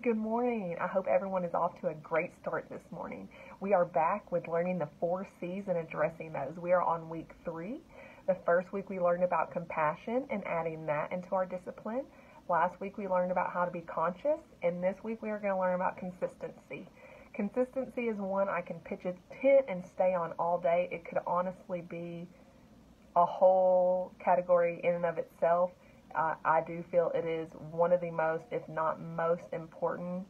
Good morning. I hope everyone is off to a great start this morning. We are back with learning the 4 C's and addressing those. We are on week 3. The first week we learned about compassion and adding that into our discipline. Last week we learned about how to be conscious, and this week we are going to learn about consistency. Consistency is one I can pitch a tent and stay on all day. It could honestly be a whole category in and of itself. I do feel it is one of the most, if not most important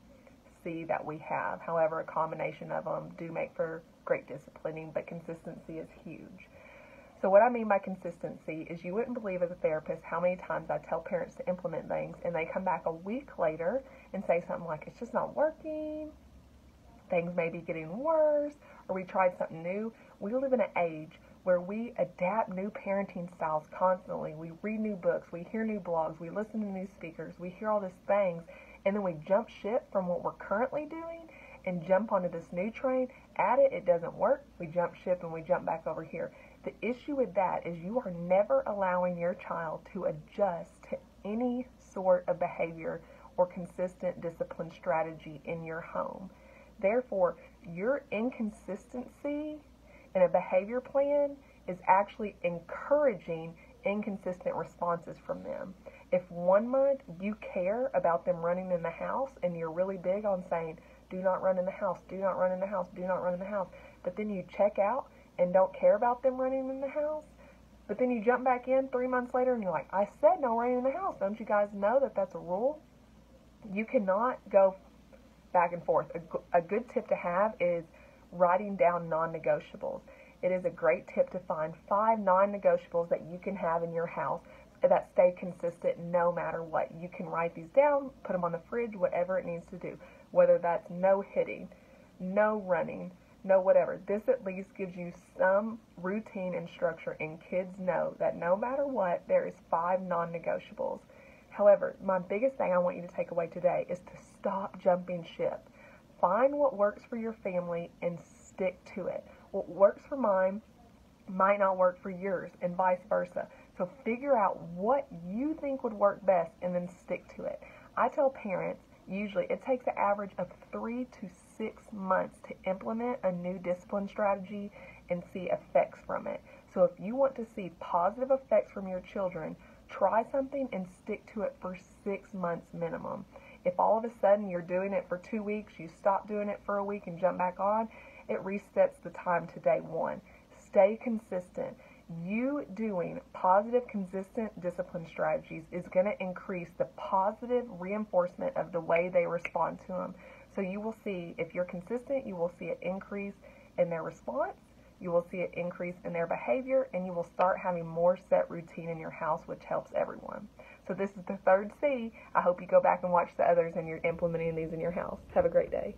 C that we have. However, a combination of them do make for great disciplining, but consistency is huge. So what I mean by consistency is you wouldn't believe as a therapist how many times I tell parents to implement things and they come back a week later and say something like, it's just not working, things may be getting worse, or we tried something new. We live in an age where we adapt new parenting styles constantly. We read new books, we hear new blogs, we listen to new speakers, we hear all these things, and then we jump ship from what we're currently doing and jump onto this new train. At it, it doesn't work. We jump ship and we jump back over here. The issue with that is you are never allowing your child to adjust to any sort of behavior or consistent discipline strategy in your home. Therefore, your inconsistency in a behavior plan is actually encouraging inconsistent responses from them. If 1 month you care about them running in the house and you're really big on saying, do not run in the house, do not run in the house, do not run in the house, but then you check out and don't care about them running in the house, but then you jump back in 3 months later and you're like, I said no running in the house. Don't you guys know that that's a rule? You cannot go back and forth. A good tip to have is writing down non-negotiables. It is a great tip to find 5 non-negotiables that you can have in your house that stay consistent no matter what. You can write these down, put them on the fridge, whatever it needs to do. Whether that's no hitting, no running, no whatever. This at least gives you some routine and structure, and kids know that no matter what, there is 5 non-negotiables. However, my biggest thing I want you to take away today is to stop jumping ship. Find what works for your family and stick to it. What works for mine might not work for yours, and vice versa. So figure out what you think would work best and then stick to it. I tell parents, usually it takes an average of 3 to 6 months to implement a new discipline strategy and see effects from it. So if you want to see positive effects from your children, try something and stick to it for 6 months minimum. If all of a sudden you're doing it for 2 weeks, you stop doing it for a week and jump back on, it resets the time to day 1. Stay consistent. You doing positive, consistent discipline strategies is going to increase the positive reinforcement of the way they respond to them. So you will see, if you're consistent, you will see an increase in their response, you will see an increase in their behavior, and you will start having more set routine in your house, which helps everyone. So this is the 3rd C. I hope you go back and watch the others and you're implementing these in your house. Have a great day.